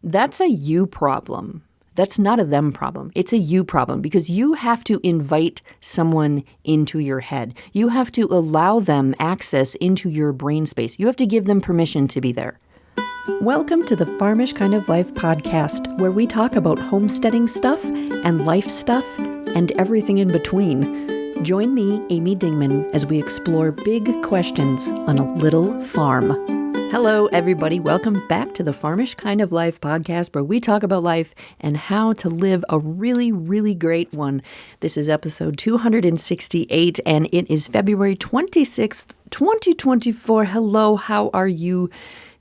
That's a you problem. That's not a them problem. It's a you problem because you have to invite someone into your head. You have to allow them access into your brain space. You have to give them permission to be there. Welcome to the Farmish Kind of Life podcast, where we talk about homesteading stuff and life stuff and everything in between. Join me, Amy Dingman, as we explore big questions on a little farm. Hello, everybody. Welcome back to the Farmish Kind of Life podcast, where we talk about life and how to live a really, really great one. This is episode 268, and it is February 26th, 2024. Hello, how are you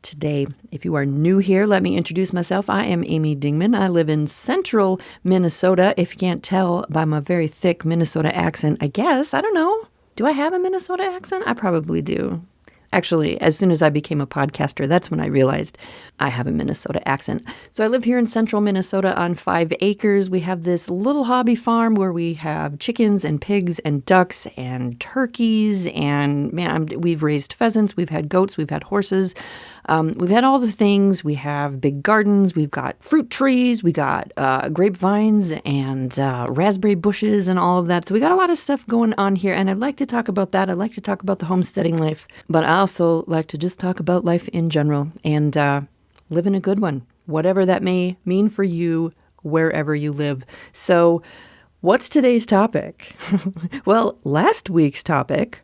today? If you are new here, let me introduce myself. I am Amy Dingman. I live in central Minnesota. If you can't tell by my very thick Minnesota accent, I guess, I don't know. Do I have a Minnesota accent? I probably do. Actually, as soon as I became a podcaster, that's when I realized I have a Minnesota accent. So I live here in central Minnesota on 5 acres. We have this little hobby farm where we have chickens and pigs and ducks and turkeys. And we've raised pheasants. We've had goats. We've had horses. We've had all the things. We have big gardens. We've got fruit trees. We got grapevines and raspberry bushes and all of that. So we got a lot of stuff going on here. And I'd like to talk about that. I'd like to talk about the homesteading life. But I also like to just talk about life in general and living a good one, whatever that may mean for you, wherever you live. So what's today's topic? Well, last week's topic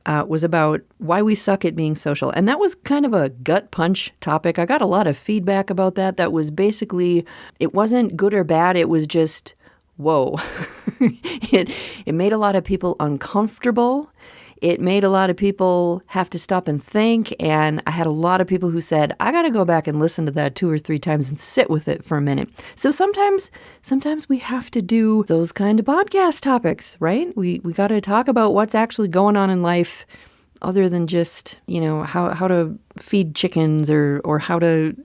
was about why we suck at being social. And that was kind of a gut punch topic. I got a lot of feedback about that. That was basically, it wasn't good or bad. It was just, whoa. It made a lot of people uncomfortable. It made a lot of people have to stop and think. And I had a lot of people who said, I got to go back and listen to that 2 or 3 times and sit with it for a minute. So sometimes we have to do those kind of podcast topics, right? We got to talk about what's actually going on in life other than just, how to feed chickens or how to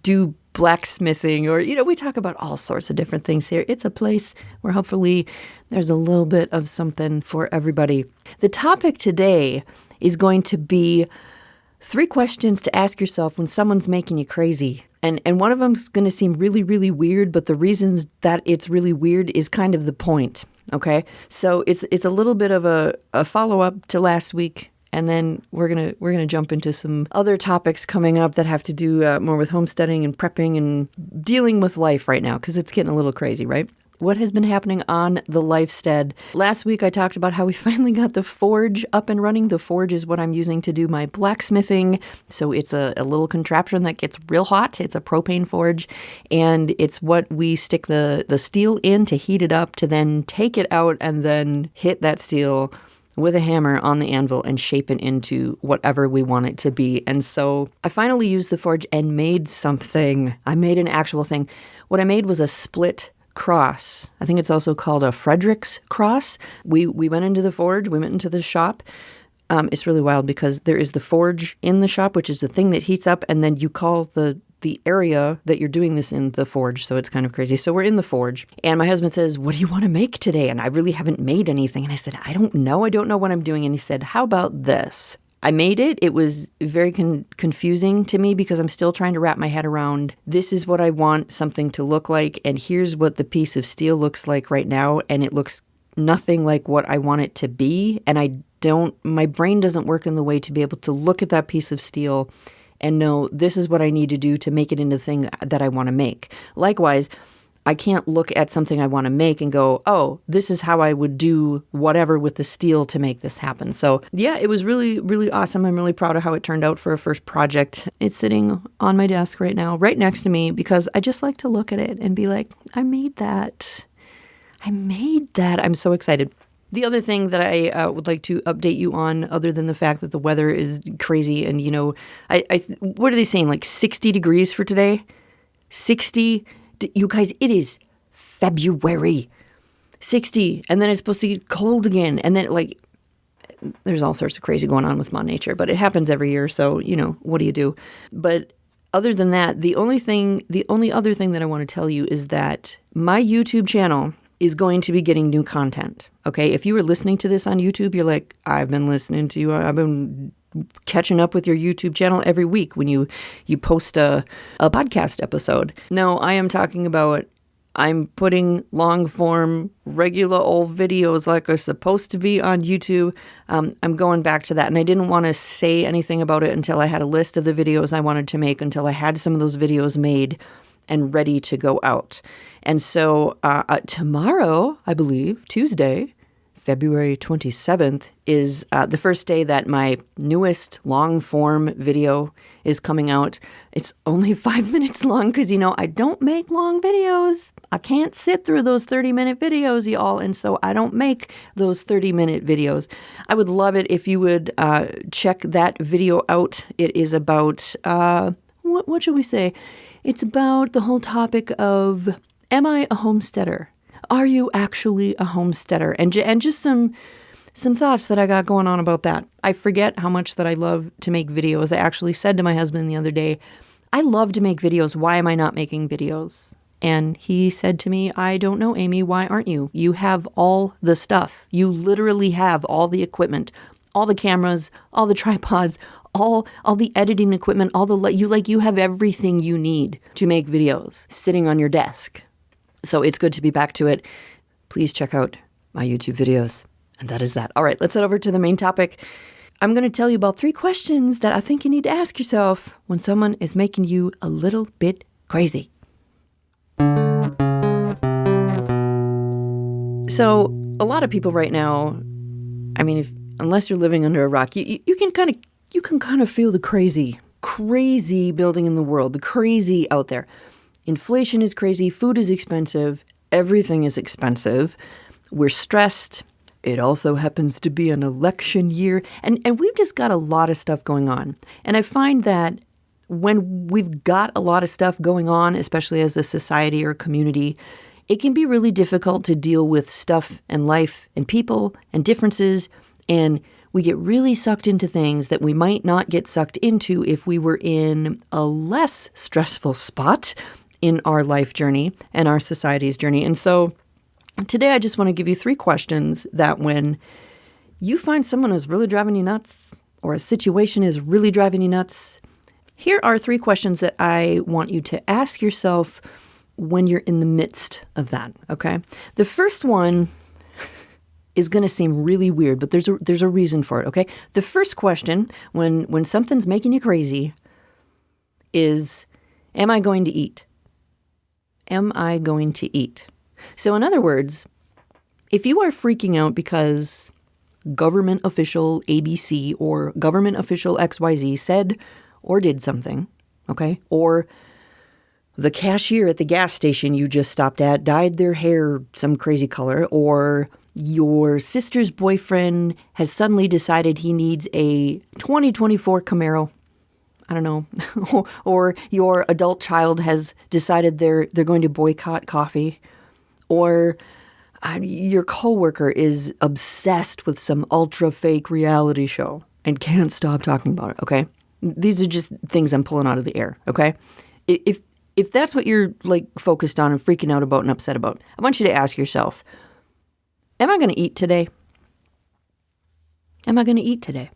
do blacksmithing or, we talk about all sorts of different things here. It's a place where hopefully there's a little bit of something for everybody. The topic today is going to be 3 questions to ask yourself when someone's making you crazy. And one of them's going to seem really, really weird, but the reasons that it's really weird is kind of the point. Okay? So it's a little bit of a follow-up to last week. And then we're gonna jump into some other topics coming up that have to do more with homesteading and prepping and dealing with life right now, because it's getting a little crazy, right? What has been happening on the Lifestead? Last week I talked about how we finally got the forge up and running. The forge is what I'm using to do my blacksmithing. So it's a little contraption that gets real hot. It's a propane forge, and it's what we stick the steel in to heat it up, to then take it out and then hit that steel with a hammer on the anvil and shape it into whatever we want it to be. And so I finally used the forge and made something. I made an actual thing. What I made was a split cross. I think it's also called a Frederick's cross. We went into the forge. We went into the shop. It's really wild because there is the forge in the shop, which is the thing that heats up, and then you call the area that you're doing this in the forge. So it's kind of crazy. So we're in the forge, and my husband says, what do you want to make today? And I really haven't made anything. And I said, I don't know what I'm doing. And he said, how about this? I made it. It was very confusing to me because I'm still trying to wrap my head around, this is what I want something to look like, and here's what the piece of steel looks like right now, and it looks nothing like what I want it to be. And my brain doesn't work in the way to be able to look at that piece of steel and know this is what I need to do to make it into the thing that I want to make. Likewise, I can't look at something I want to make and go, oh, this is how I would do whatever with the steel to make this happen. So yeah, it was really, really awesome. I'm really proud of how it turned out for a first project. It's sitting on my desk right now, right next to me, because I just like to look at it and be like, I made that. I'm so excited. The other thing that I would like to update you on, other than the fact that the weather is crazy and, what are they saying, like 60 degrees for today? 60? You guys, it is February. 60. And then it's supposed to get cold again. And then, there's all sorts of crazy going on with Mother Nature, but it happens every year. So, what do you do? But other than that, the only other thing that I want to tell you is that my YouTube channel is going to be getting new content. Okay. If you were listening to this on YouTube, you're like, I've been listening to you. I've been catching up with your YouTube channel every week when you post a podcast episode. No, I am talking about I'm putting long form, regular old videos like are supposed to be on YouTube. I'm going back to that. And I didn't want to say anything about it until I had a list of the videos I wanted to make, until I had some of those videos made and ready to go out. And so tomorrow, I believe, Tuesday, February 27th, is the first day that my newest long-form video is coming out. It's only 5 minutes long because, I don't make long videos. I can't sit through those 30-minute videos, y'all, and so I don't make those 30-minute videos. I would love it if you would check that video out. It is about, what should we say? It's about the whole topic of, am I a homesteader? Are you actually a homesteader? And just some thoughts that I got going on about that. I forget how much that I love to make videos. I actually said to my husband the other day, I love to make videos. Why am I not making videos? And he said to me, I don't know, Amy, why aren't you? You have all the stuff. You literally have all the equipment, all the cameras, all the tripods, all the editing equipment, you have everything you need to make videos sitting on your desk. So it's good to be back to it. Please check out my YouTube videos. And that is that. All right, let's head over to the main topic. I'm going to tell you about 3 questions that I think you need to ask yourself when someone is making you a little bit crazy. So a lot of people right now, unless you're living under a rock, you can kind of feel the crazy building in the world, the crazy out there. Inflation is crazy. Food is expensive. Everything is expensive. We're stressed. It also happens to be an election year. And we've just got a lot of stuff going on. And I find that when we've got a lot of stuff going on, especially as a society or community, it can be really difficult to deal with stuff and life and people and differences. And we get really sucked into things that we might not get sucked into if we were in a less stressful spot in our life journey and our society's journey. And so today I just want to give you 3 questions that when you find someone who's really driving you nuts or a situation is really driving you nuts, here are 3 questions that I want you to ask yourself when you're in the midst of that, okay? The first one is going to seem really weird, but there's a reason for it, okay? The first question when something's making you crazy is, am I going to eat? Am I going to eat? So in other words, if you are freaking out because government official ABC or government official XYZ said or did something, okay, or the cashier at the gas station you just stopped at dyed their hair some crazy color, or your sister's boyfriend has suddenly decided he needs a 2024 Camaro, I don't know, or your adult child has decided they're going to boycott coffee, or your coworker is obsessed with some ultra fake reality show and can't stop talking about it, okay? These are just things I'm pulling out of the air, okay? If that's what you're focused on and freaking out about and upset about, I want you to ask yourself, am I going to eat today? Am I going to eat today?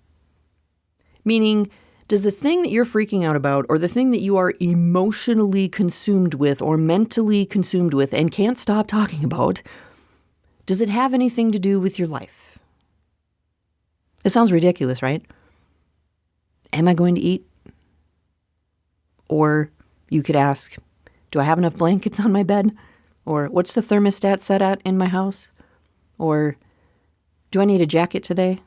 Meaning, does the thing that you're freaking out about or the thing that you are emotionally consumed with or mentally consumed with and can't stop talking about, does it have anything to do with your life? It sounds ridiculous, right? Am I going to eat? Or you could ask, do I have enough blankets on my bed? Or what's the thermostat set at in my house? Or do I need a jacket today?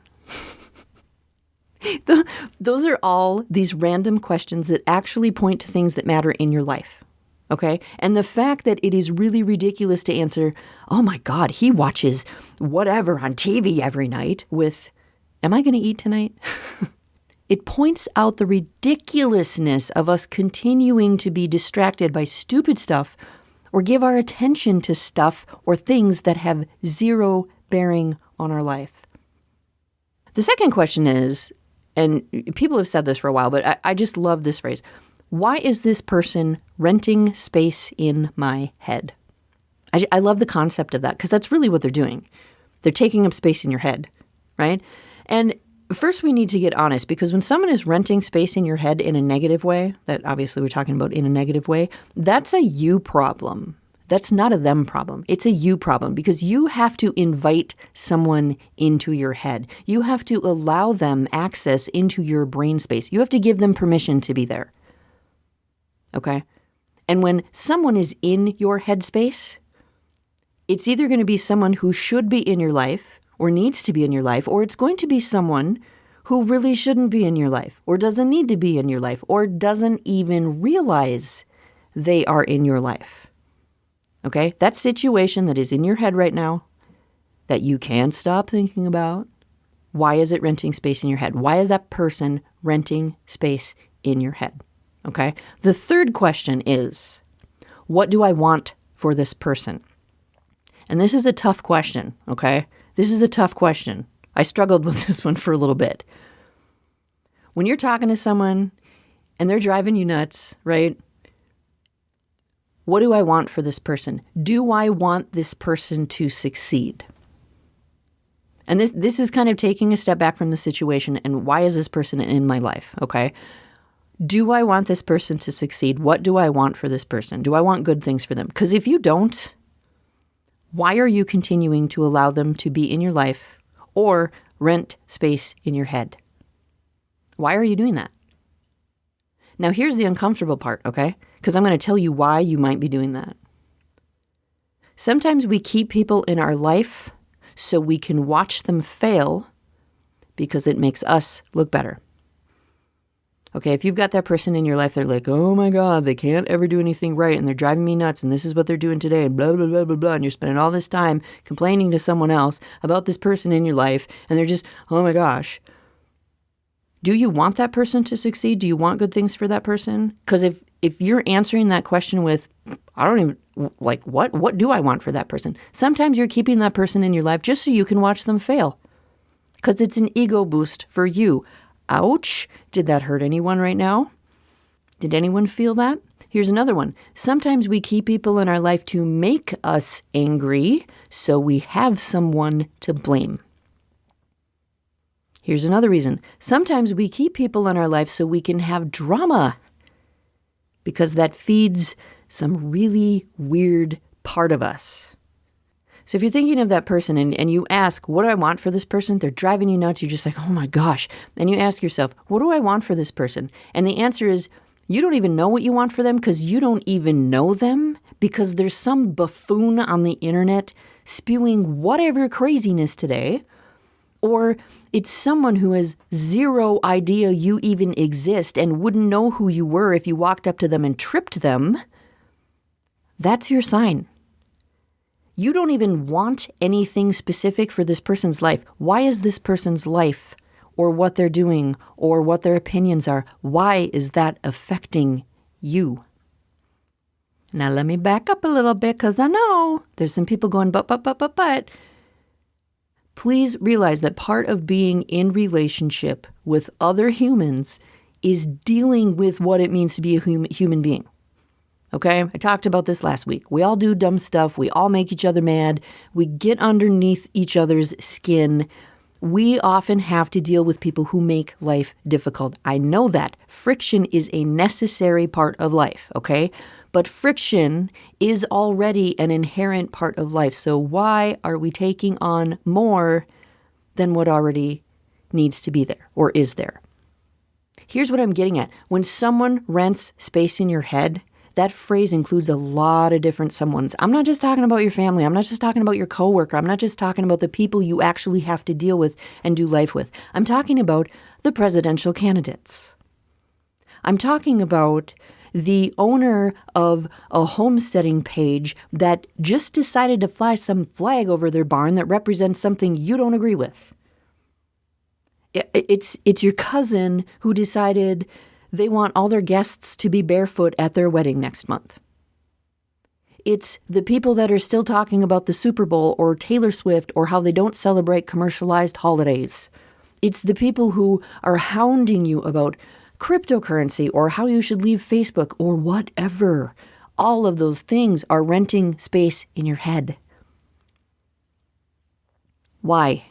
Those are all these random questions that actually point to things that matter in your life, okay? And the fact that it is really ridiculous to answer, oh my God, he watches whatever on TV every night with, am I going to eat tonight? It points out the ridiculousness of us continuing to be distracted by stupid stuff or give our attention to stuff or things that have zero bearing on our life. The second question is, and people have said this for a while, but I just love this phrase. Why is this person renting space in my head? I love the concept of that because that's really what they're doing. They're taking up space in your head, right? And First, we need to get honest, because when someone is renting space in your head in a negative way, that obviously we're talking about in a negative way, that's a you problem. That's not a them problem. It's a you problem, because you have to invite someone into your head. You have to allow them access into your brain space. You have to give them permission to be there. Okay? And when someone is in your headspace, it's either going to be someone who should be in your life or needs to be in your life, or it's going to be someone who really shouldn't be in your life or doesn't need to be in your life or doesn't even realize they are in your life. Okay? That situation that is in your head right now that you can't stop thinking about, why is it renting space in your head? Why is that person renting space in your head? Okay? The third question is, what do I want for this person? And this is a tough question, okay? This is a tough question. I struggled with this one for a little bit. When you're talking to someone and they're driving you nuts, right? What do I want for this person? Do I want this person to succeed? And this is kind of taking a step back from the situation and why is this person in my life, okay? Do I want this person to succeed? What do I want for this person? Do I want good things for them? Because if you don't, why are you continuing to allow them to be in your life or rent space in your head? Why are you doing that? Now, here's the uncomfortable part, okay? Because I'm going to tell you why you might be doing that. Sometimes we keep people in our life so we can watch them fail because it makes us look better. Okay, if you've got that person in your life, they're like, oh my God, they can't ever do anything right, and they're driving me nuts, and this is what they're doing today, and blah, blah, blah, blah, blah, and you're spending all this time complaining to someone else about this person in your life, and they're just, oh my gosh. Do you want that person to succeed? Do you want good things for that person? Because if you're answering that question with, I don't even, like, what do I want for that person? Sometimes you're keeping that person in your life just so you can watch them fail. Because it's an ego boost for you. Ouch. Did that hurt anyone right now? Did anyone feel that? Here's another one. Sometimes we keep people in our life to make us angry, so we have someone to blame. Here's another reason. Sometimes we keep people in our life so we can have drama, because that feeds some really weird part of us. So if you're thinking of that person and you ask, what do I want for this person? They're driving you nuts. You're just like, oh my gosh. And you ask yourself, what do I want for this person? And the answer is, you don't even know what you want for them because you don't even know them, because there's some buffoon on the internet spewing whatever craziness today, or it's someone who has zero idea you even exist and wouldn't know who you were if you walked up to them and tripped them. That's your sign. You don't even want anything specific for this person's life. Why is this person's life, or what they're doing, or what their opinions are, why is that affecting you? Now let me back up a little bit, because I know there's some people going, but. Please realize that part of being in relationship with other humans is dealing with what it means to be a human being. Okay? I talked about this last week. We all do dumb stuff. We all make each other mad. We get underneath each other's skin. We often have to deal with people who make life difficult. I know that. Friction is a necessary part of life, okay? But friction is already an inherent part of life. So why are we taking on more than what already needs to be there or is there? Here's what I'm getting at. When someone rents space in your head, that phrase includes a lot of different someones. I'm not just talking about your family. I'm not just talking about your coworker. I'm not just talking about the people you actually have to deal with and do life with. I'm talking about the presidential candidates. I'm talking about the owner of a homesteading page that just decided to fly some flag over their barn that represents something you don't agree with. It's your cousin who decided they want all their guests to be barefoot at their wedding next month. It's the people that are still talking about the Super Bowl or Taylor Swift or how they don't celebrate commercialized holidays. It's the people who are hounding you about cryptocurrency or how you should leave Facebook or whatever. All of those things are renting space in your head. Why?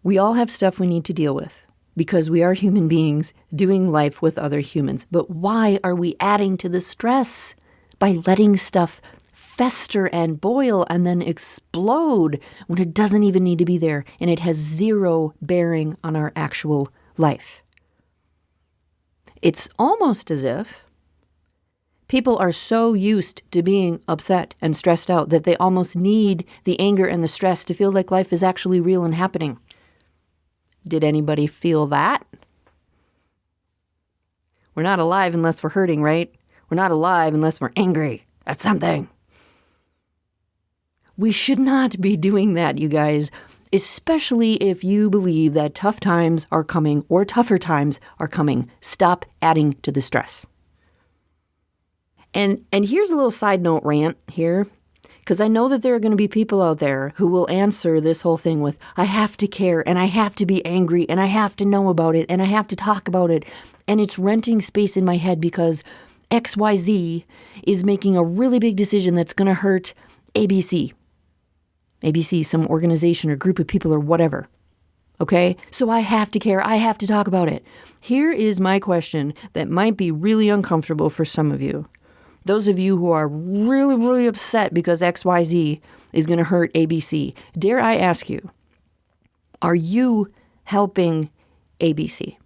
We all have stuff we need to deal with because we are human beings doing life with other humans. But why are we adding to the stress by letting stuff fester and boil and then explode when it doesn't even need to be there and it has zero bearing on our actual life? It's almost as if people are so used to being upset and stressed out that they almost need the anger and the stress to feel like life is actually real and happening. Did anybody feel that? We're not alive unless we're hurting, right? We're not alive unless we're angry at something. We should not be doing that, you guys, especially if you believe that tough times are coming or tougher times are coming. Stop adding to the stress. And here's a little side note rant here, because I know that there are going to be people out there who will answer this whole thing with, I have to care, and I have to be angry, and I have to know about it, and I have to talk about it, and it's renting space in my head because XYZ is making a really big decision that's going to hurt ABC. ABC, some organization or group of people or whatever. Okay? So I have to care. I have to talk about it. Here is my question that might be really uncomfortable for some of you. Those of you who are really, really upset because XYZ is going to hurt ABC, dare I ask you, are you helping ABC?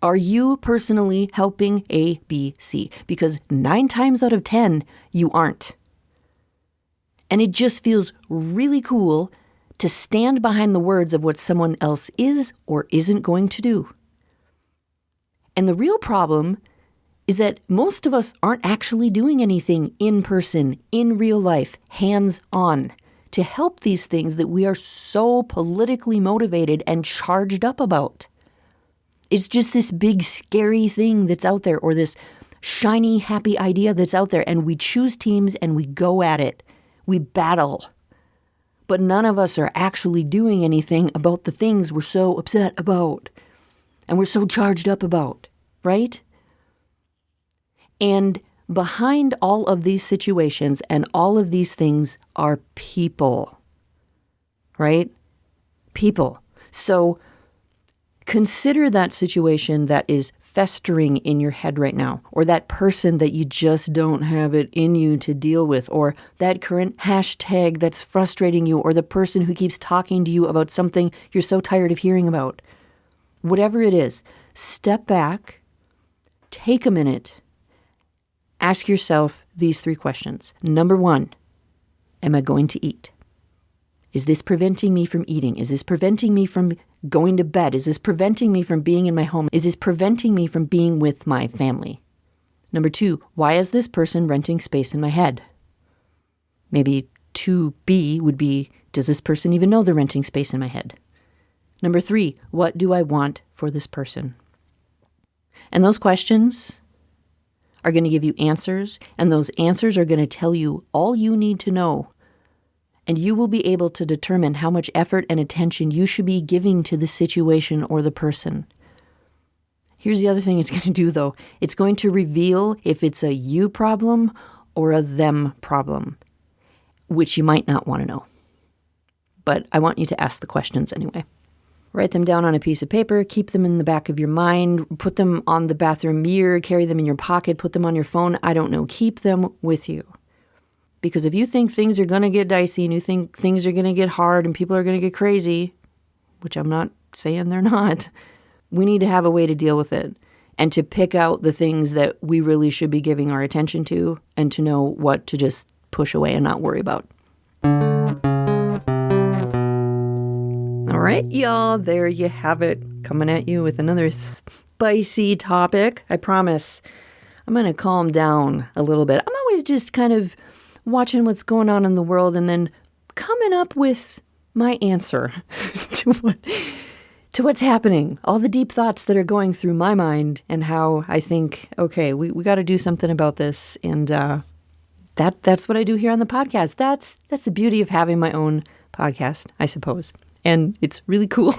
Are you personally helping ABC? Because 9 times out of 10, you aren't. And it just feels really cool to stand behind the words of what someone else is or isn't going to do. And the real problem is that most of us aren't actually doing anything in person, in real life, hands-on, to help these things that we are so politically motivated and charged up about. It's just this big, scary thing that's out there, or this shiny, happy idea that's out there, and we choose teams and we go at it. We battle. But none of us are actually doing anything about the things we're so upset about and we're so charged up about, right? And behind all of these situations and all of these things are people, right? People. So consider that situation that is festering in your head right now, or that person that you just don't have it in you to deal with, or that current hashtag that's frustrating you, or the person who keeps talking to you about something you're so tired of hearing about. Whatever it is, step back, take a minute, ask yourself these 3 questions. Number 1, am I going to eat? Is this preventing me from eating? Is this preventing me from going to bed? Is this preventing me from being in my home? Is this preventing me from being with my family? Number 2, why is this person renting space in my head? Maybe 2B would be, does this person even know they're renting space in my head? Number 3, what do I want for this person? And those questions are going to give you answers, and those answers are going to tell you all you need to know. And you will be able to determine how much effort and attention you should be giving to the situation or the person. Here's the other thing it's going to do, though. It's going to reveal if it's a you problem or a them problem, which you might not want to know. But I want you to ask the questions anyway. Write them down on a piece of paper, keep them in the back of your mind, put them on the bathroom mirror, carry them in your pocket, put them on your phone. I don't know. Keep them with you. Because if you think things are going to get dicey and you think things are going to get hard and people are going to get crazy, which I'm not saying they're not, we need to have a way to deal with it and to pick out the things that we really should be giving our attention to and to know what to just push away and not worry about. All right, y'all, there you have it. Coming at you with another spicy topic. I promise I'm going to calm down a little bit. I'm always just kind of watching what's going on in the world and then coming up with my answer to what's happening, all the deep thoughts that are going through my mind and how I think, okay, we got to do something about this. And that's what I do here on the podcast. That's the beauty of having my own podcast, I suppose. And it's really cool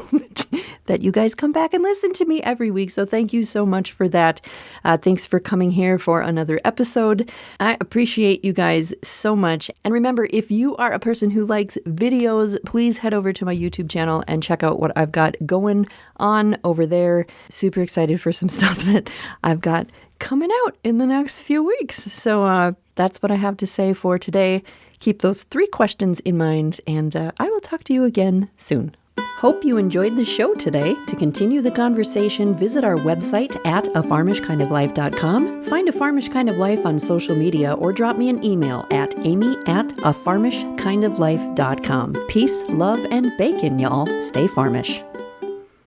that you guys come back and listen to me every week. So thank you so much for that. Thanks for coming here for another episode. I appreciate you guys so much. And remember, if you are a person who likes videos, please head over to my YouTube channel and check out what I've got going on over there. Super excited for some stuff that I've got coming out in the next few weeks. So that's what I have to say for today. Keep those 3 questions in mind, and I will talk to you again soon. Hope you enjoyed the show today. To continue the conversation, visit our website at afarmishkindoflife.com. Find A Farmish Kind of Life on social media or drop me an email at amy@afarmishkindoflife.com. Peace, love, and bacon, y'all. Stay farmish.